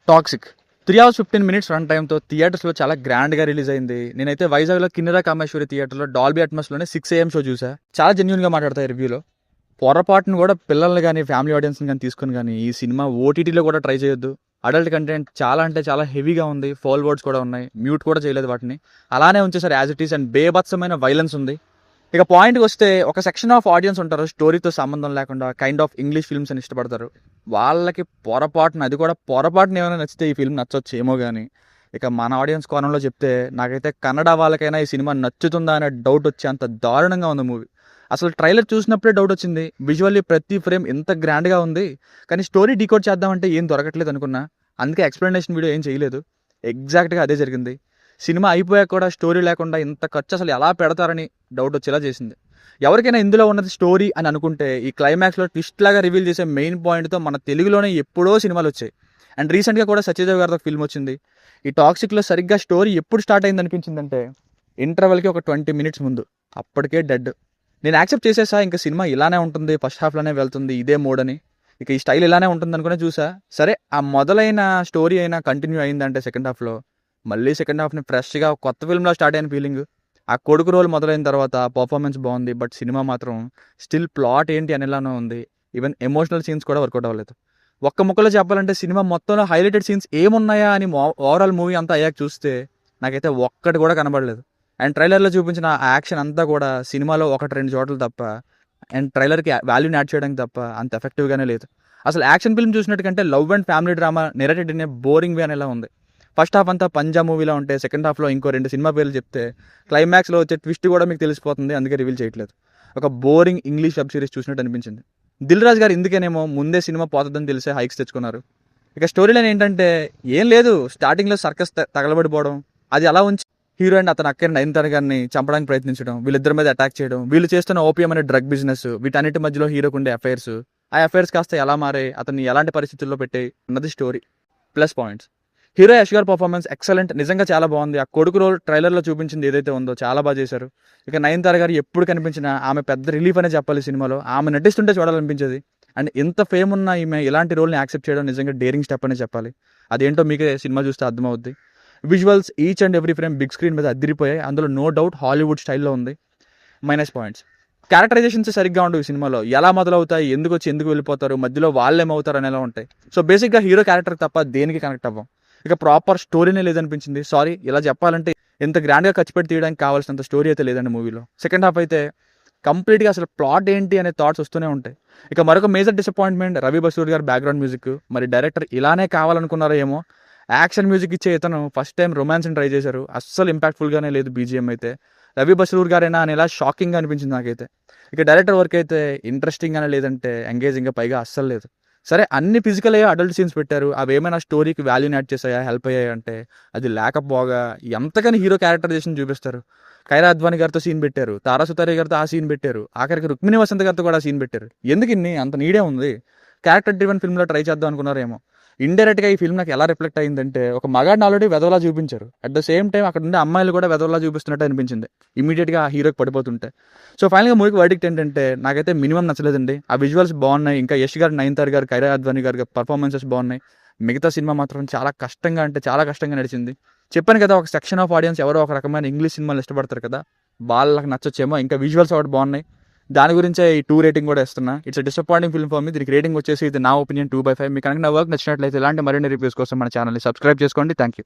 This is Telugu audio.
టాక్సిక్ 3 hours 15 minutes రన్ టైంతో థియేటర్స్లో చాలా గ్రాండ్గా రిలీజ్ అయింది. నేనైతే వైజాగ్లో కిన్నెర కామేశ్వరి థియేటర్లో డాల్బీ అట్మాస్లోనే 6 AM షో చూసా. చాలా జెన్యూన్గా మాట్లాడతాయి రివ్యూలో. పొరపాటును కూడా పిల్లల్ని కానీ ఫ్యామిలీ ఆడియన్స్ని కానీ తీసుకుని కానీ ఈ సినిమా ఓటీటీలో కూడా ట్రై చేయొద్దు. అడల్ట్ కంటెంట్ చాలా అంటే చాలా హెవీగా ఉంది. ఫౌల్ వర్డ్స్ కూడా ఉన్నాయి. మ్యూట్ కూడా చేయలేదు వాటిని. అలానే ఉంచేసారు యాజ్ ఇట్ ఈస్. అండ్ బేభత్సమైన వైలెన్స్ ఉంది. ఇక పాయింట్కి వస్తే ఒక సెక్షన్ ఆఫ్ ఆడియన్స్ ఉంటారు స్టోరీతో సంబంధం లేకుండా కైండ్ ఆఫ్ ఇంగ్లీష్ ఫిల్మ్స్ అని ఇష్టపడతారు. వాళ్ళకి అది కూడా పొరపాటున ఏమైనా నచ్చితే ఈ ఫిల్మ్ నచ్చొచ్చు ఏమో కానీ, ఇక మన ఆడియన్స్ కోణంలో చెప్తే నాకైతే కన్నడ వాళ్ళకైనా ఈ సినిమా నచ్చుతుందా అనే డౌట్ వచ్చే అంత దారుణంగా ఉంది మూవీ. అసలు ట్రైలర్ చూసినప్పుడే డౌట్ వచ్చింది. విజువల్లీ ప్రతి ఫ్రేమ్ ఎంత గ్రాండ్గా ఉంది, కానీ స్టోరీ డీకోడ్ చేద్దామంటే ఏం దొరకట్లేదు అనుకున్నా. అందుకే ఎక్స్ప్లెనేషన్ వీడియో ఏం చేయలేదు. ఎగ్జాక్ట్గా అదే జరిగింది. సినిమా అయిపోయాక కూడా స్టోరీ లేకుండా ఇంత ఖర్చు అసలు ఎలా పెడతారని డౌట్ వచ్చేలా చేసింది. ఎవరికైనా ఇందులో ఉన్నది స్టోరీ అని అనుకుంటే ఈ క్లైమాక్స్లో ట్విస్ట్ లాగా రివీల్ చేసే మెయిన్ పాయింట్తో మన తెలుగులోనే ఎప్పుడో సినిమాలు వచ్చాయి. అండ్ రీసెంట్గా కూడా సత్యదేవ్ గారితో ఫిల్మ్ వచ్చింది. ఈ టాక్సిక్లో సరిగ్గా స్టోరీ ఎప్పుడు స్టార్ట్ అయింది అనిపించిందంటే ఇంటర్వెల్కి ఒక 20 minutes ముందు. అప్పటికే డెడ్. నేను యాక్సెప్ట్ చేసేసా, ఇంకా సినిమా ఇలానే ఉంటుంది, ఫస్ట్ హాఫ్లోనే వెళ్తుంది, ఇదే మోడ్ అని. ఇక ఈ స్టైల్ ఇలానే ఉంటుంది అనుకునే చూసా. సరే ఆ మొదలైన స్టోరీ అయినా కంటిన్యూ అయిందంటే సెకండ్ హాఫ్లో మళ్ళీ సెకండ్ హాఫ్ని ఫ్రెష్గా కొత్త ఫిల్మ్లో స్టార్ట్ అయిన ఫీలింగ్. ఆ కొడుకు రోల్ మొదలైన తర్వాత పర్ఫార్మెన్స్ బాగుంది, బట్ సినిమా మాత్రం స్టిల్ ప్లాట్ ఏంటి అనేలానే ఉంది. ఈవెన్ ఎమోషనల్ సీన్స్ కూడా వర్కౌట్ అవ్వలేదు. ఒక్క ముక్కలో చెప్పాలంటే సినిమా మొత్తంలో హైలైటెడ్ సీన్స్ ఏమున్నాయా అని ఓవరాల్ మూవీ అంతా అయ్యాక చూస్తే నాకైతే ఒక్కటి కూడా కనబడలేదు. అండ్ ట్రైలర్లో చూపించిన ఆ యాక్షన్ అంతా కూడా సినిమాలో 1-2 చోట్ల తప్ప, అండ్ ట్రైలర్కి వాల్యూని యాడ్ చేయడానికి తప్ప అంత ఎఫెక్టివ్గానే లేదు. అసలు యాక్షన్ ఫిల్మ్ చూసినట్టు కంటే love and family drama narrated in a boring way అనేలా ఉంది. ఫస్ట్ హాఫ్ అంతా పంజాబ్ మూవీలో ఉంటే సెకండ్ హాఫ్లో ఇంకో 2 సినిమా పేర్లు చెప్తే క్లైమాక్స్లో వచ్చే ట్విస్ట్ కూడా మీకు తెలిసిపోతుంది. అందుకే రివీల్ చేయట్లేదు. ఒక బోరింగ్ ఇంగ్లీష్ వెబ్ సిరీస్ చూసినట్టు అనిపించింది. దిల్ రాజు గారు ఇందుకేనేమో ముందే సినిమా పోతుందని తెలిసే హైక్స్ తెచ్చుకున్నారు. ఇక స్టోరీ లైన్ ఏంటంటే ఏం లేదు, స్టార్టింగ్లో సర్కస్ తగలబడిపోవడం, అది అలా ఉంచి హీరో అండ్ అతని అక్కని నయనతార గారిని చంపడానికి ప్రయత్నించడం, వీళ్ళిద్దరి మీద అటాక్ చేయడం, వీళ్ళు చేస్తున్న ఓపీఎం అనే డ్రగ్ బిజినెస్, వీటన్నిటి మధ్యలో హీరోకు ఉండే అఫైర్స్, ఆ అఫైర్స్ కాస్త ఎలా మారే, అతన్ని ఎలాంటి పరిస్థితుల్లో పెట్టాయి అన్నది story. Plus points: hero Yash గారి పర్ఫార్మెన్స్ ఎక్సలెంట్, నిజంగా చాలా బాగుంది. ఆ కొడుకు రోల్ ట్రైలర్లో చూపించింది ఏదైతే ఉందో చాలా బాగా చేశారు. ఇక నయనతార గారు ఎప్పుడు కనిపించినా ఆమె పెద్ద రిలీఫ్ అనే చెప్పాలి సినిమాలో. ఆమె నటిస్తుంటే చూడాలనిపించేది. అండ్ ఎంత ఫేమ్ ఉన్న ఈమె ఇలాంటి రోల్ని యాక్సెప్ట్ చేయడం నిజంగా డేరింగ్ స్టెప్ అనే చెప్పాలి. అదేంటో మీకే సినిమా చూస్తే అర్థమవుద్ది. Visuals each and every frame big screen మీద అదిరిపోయాయి. అందులో నో డౌట్ హాలీవుడ్ స్టైల్లో ఉంది. మైనస్ పాయింట్స్: క్యారెక్టరైజేషన్స్ సరిగ్గా ఉండవు ఈ సినిమాలో. ఎలా మొదలవుతాయి, ఎందుకు వచ్చి ఎందుకు వెళ్ళిపోతారు, మధ్యలో వాళ్ళేమవుతారు అనేలా ఉంటాయి. సో బేసిక్గా హీరో క్యారెక్టర్ తప్ప దేనికి కనెక్ట్ అవ్వం. ఇక ప్రాపర్ స్టోరీనే లేదనిపించింది. సారీ, ఇలా చెప్పాలంటే ఎంత గ్రాండ్గా ఖర్చు పెట్టి తీయడానికి కావాల్సినంత స్టోరీ అయితే లేదండి మూవీలో. సెకండ్ హాఫ్ అయితే కంప్లీట్గా అసలు ప్లాట్ ఏంటి అనే థాట్స్ వస్తూనే ఉంటాయి. ఇక మరొక మేజర్ డిసప్పాయింట్మెంట్ రవి బసూర్ గారు బ్యాక్గ్రౌండ్ మ్యూజిక్. మరి డైరెక్టర్ ఇలానే కావాలనుకున్నారో ఏమో. యాక్షన్ మ్యూజిక్ ఇచ్చే ఇతను ఫస్ట్ టైం రొమాన్స్ని ట్రై చేశారు. అస్సలు ఇంపాక్ట్ఫుల్గానే లేదు బీజిఎం అయితే. రవి బసూర్ గారైనా అనేలా షాకింగ్గా అనిపించింది నాకైతే. ఇక డైరెక్టర్ వర్క్ అయితే ఇంట్రెస్టింగ్గానే లేదంటే ఎంగేజింగ్గా పైగా అస్సలు లేదు. సరే, అన్ని ఫిజికల్ అయ్యా అడల్ట్ సీన్స్ పెట్టారు, అవి ఏమైనా స్టోరీకి వాల్యూని యాడ్ చేసాయా, హెల్ప్ అయ్యాయి అంటే అది లేకపోగా ఎంతకని హీరో క్యారెక్టరైజేషన్ చూపిస్తారు. కైరా అద్వానీ గారితో సీన్ పెట్టారు, తారా సుతారి గారితో ఆ సీన్ పెట్టారు, ఆఖరికి రుక్మిణి వసంత్ గారితో కూడా సీన్ పెట్టారు. ఎందుకు ఇన్ని అంత నీడే ఉంది? క్యారెక్టర్ డ్రివెన్ ఫిల్మ్లో ట్రై చేద్దాం అనుకున్నారేమో. ఇండైరెక్ట్గా ఈ ఫిల్మ్ నాకు ఎలా రిఫ్లెక్ట్ అయిందంటే ఒక మగాడిని ఆల్రెడీ వెదవలా చూపించారు, అట్ ద సేమ్ టైం అక్కడ ఉండే అమ్మాయిలు కూడా వెదవలా చూపిస్తున్నట్టు అనిపించింది ఇమీడియట్గా ఆ హీరోకి పడిపోతుంటే. సో ఫైనల్గా మూవీకి వర్డిక్ట్ ఏంటంటే నాకైతే మినిమం నచ్చలేదండి. ఆ విజువల్స్ బాగున్నాయి, ఇంకా యష్ గారు, నయనతార గారు, కైరా అద్వానీ గారి పర్ఫార్మెన్సెస్ బాగున్నాయి. మిగతా సినిమా మాత్రం చాలా కష్టంగా నడిచింది. చెప్పాను కదా, ఒక సెక్షన్ ఆఫ్ ఆడియన్స్ ఎవరో ఒక రకమైన ఇంగ్లీష్ సినిమాలు ఇష్టపడతారు కదా, వాళ్ళకి నచ్చొచ్చేమో. ఇంకా విజువల్స్ ఒకటి బాగున్నాయి, దాని గురించే ఈ 2 రేటింగ్ కూడా ఇస్తున్నా. It's disappointing film for me. దీనికి రేటింగ్ వచ్చేసి ఇది నా ఒపీనియన్ 2/5. మీకు కనుక నా వర్క్ నచ్చినట్లయితే ఇలాంటి మరిన్ని రివ్యూస్ కోసం మన ఛానల్ని సబ్స్క్రైబ్ చేసుకోండి. Thank you.